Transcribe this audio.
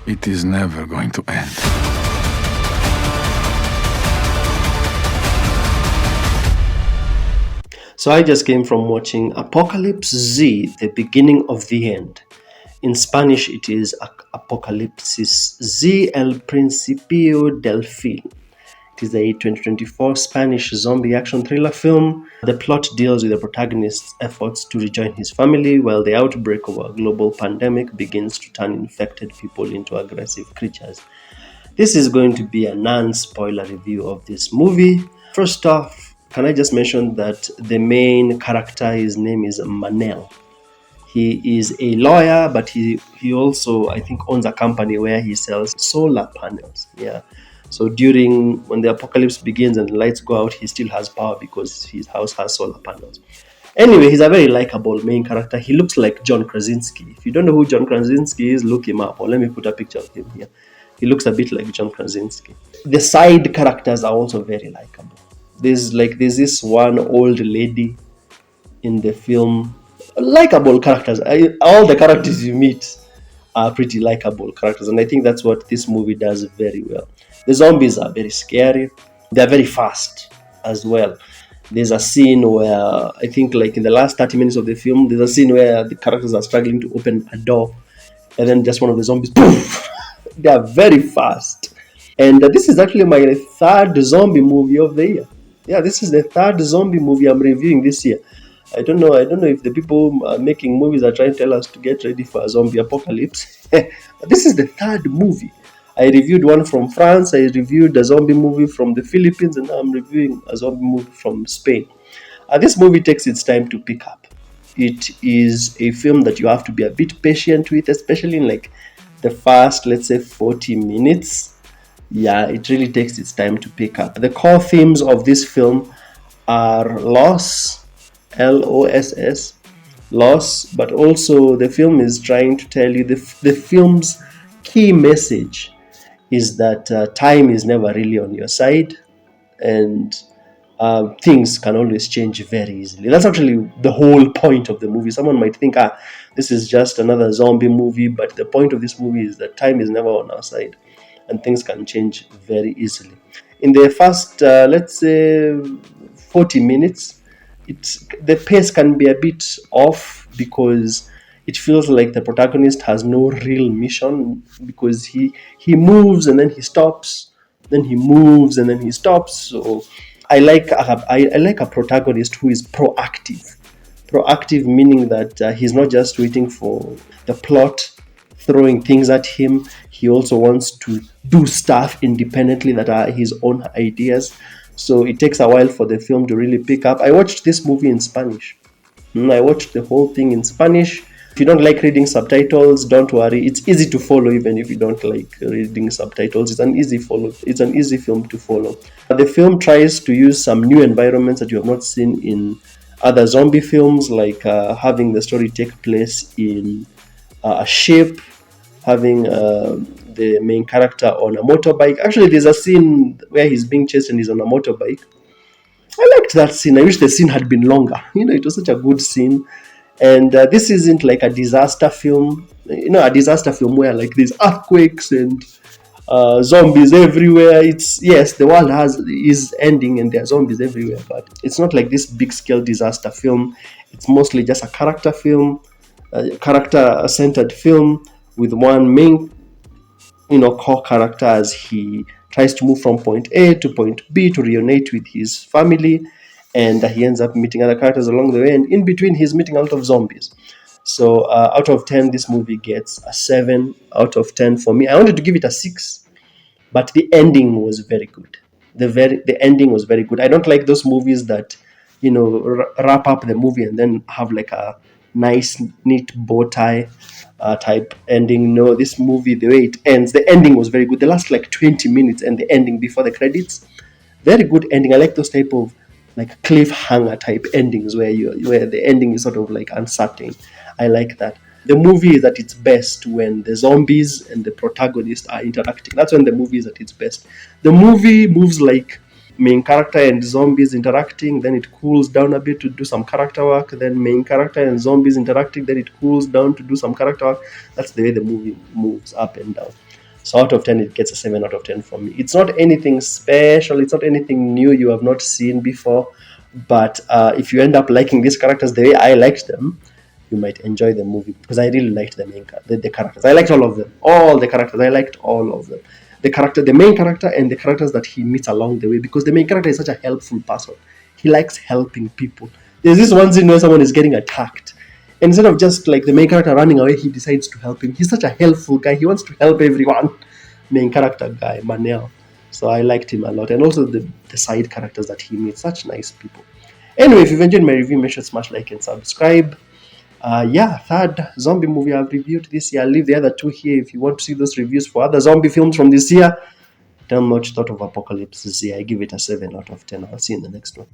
It is never going to end. So I just came from watching Apocalypse Z, The Beginning of the End. In Spanish, it is Apocalipsis Z, El Principio del Fin. It is a 2024 Spanish zombie action thriller film. The plot deals with the protagonist's efforts to rejoin his family while the outbreak of a global pandemic begins to turn infected people into aggressive creatures. This is going to be a non-spoiler review of this movie. First off, can I just mention that the main character, his name is Manel. He is a lawyer, but he also, I think, owns a company where he sells solar panels. Yeah. So when the apocalypse begins and the lights go out, he still has power because his house has solar panels. Anyway, he's a very likable main character. He looks like John Krasinski. If you don't know who John Krasinski is, look him up. Or let me put a picture of him here. He looks a bit like John Krasinski. The side characters are also very likable. There's this one old lady in the film. Likable characters. All the characters you meet are pretty likable characters, and I think that's what this movie does very well. The zombies are very scary. They're very fast as well. There's a scene where, I think like in the last 30 minutes of the film, there's a scene where the characters are struggling to open a door, and then just one of the zombies, poof! They are very fast. And this is actually my third zombie movie of the year. Yeah, this is the third zombie movie I'm reviewing this year. I don't know if the people making movies are trying to tell us to get ready for a zombie apocalypse. But this is the third movie. I reviewed one from France, I reviewed a zombie movie from the Philippines, and now I'm reviewing a zombie movie from Spain. This movie takes its time to pick up. It is a film that you have to be a bit patient with, especially in like the first, let's say, 40 minutes. Yeah, it really takes its time to pick up. The core themes of this film are loss, L-O-S-S, loss, but also the film is trying to tell you the film's key message is that time is never really on your side, and things can always change very easily. That's actually the whole point of the movie. Someone might think, this is just another zombie movie, but the point of this movie is that time is never on our side, and things can change very easily. In the first, let's say, 40 minutes, the pace can be a bit off because it feels like the protagonist has no real mission, because he moves and then he stops, then he moves and then he stops. So I like a protagonist who is proactive. Proactive meaning that he's not just waiting for the plot throwing things at him. He also wants to do stuff independently that are his own ideas. So it takes a while for the film to really pick up. I watched this movie in Spanish. I watched the whole thing in Spanish. If you don't like reading subtitles, don't worry. It's easy to follow even if you don't like reading subtitles. It's an easy follow. It's an easy film to follow. The film tries to use some new environments that you have not seen in other zombie films, like having the story take place in a ship, having the main character on a motorbike. Actually, there's a scene where he's being chased and he's on a motorbike. I liked that scene. I wish the scene had been longer. It was such a good scene. And this isn't like a disaster film. A disaster film where like there's earthquakes and zombies everywhere. Yes, the world is ending and there are zombies everywhere, but it's not like this big scale disaster film. It's mostly just a character film, a character centered film with one main core character as he tries to move from point A to point B to reunite with his family, and he ends up meeting other characters along the way, and in between he's meeting a lot of zombies. So out of 10, this movie gets a 7 out of 10 for me. I wanted to give it a 6, but the ending was very good. The ending was very good. I don't like those movies that wrap up the movie and then have like a nice neat bow tie type ending. No, this movie, the way it ends, the ending was very good. The last like 20 minutes and the ending before the credits, very good ending. I like those type of like cliffhanger type endings where the ending is sort of like uncertain. I like that. The movie is at its best when the zombies and the protagonist are interacting. That's when the movie is at its best. The movie moves like main character and zombies interacting, then it cools down a bit to do some character work, then main character and zombies interacting, then it cools down to do some character work. That's the way the movie moves up and down. So out of 10, it gets a 7 out of 10 from me. It's not anything special, it's not anything new you have not seen before, but if you end up liking these characters the way I liked them, you might enjoy the movie, because I really liked the characters. I liked all of them. All the characters. I liked all of them. The main character, and the characters that he meets along the way, because the main character is such a helpful person. He likes helping people. There's this one scene where someone is getting attacked. And instead of just like the main character running away, he decides to help him. He's such a helpful guy. He wants to help everyone. Main character guy, Manel. So I liked him a lot. And also the side characters that he meets, such nice people. Anyway, if you've enjoyed my review, make sure to smash like and subscribe. Third zombie movie I've reviewed this year. I'll leave the other two here if you want to see those reviews for other zombie films from this year. Tell me what you thought of Apocalypse Z. I give it a 7 out of 10. I'll see you in the next one.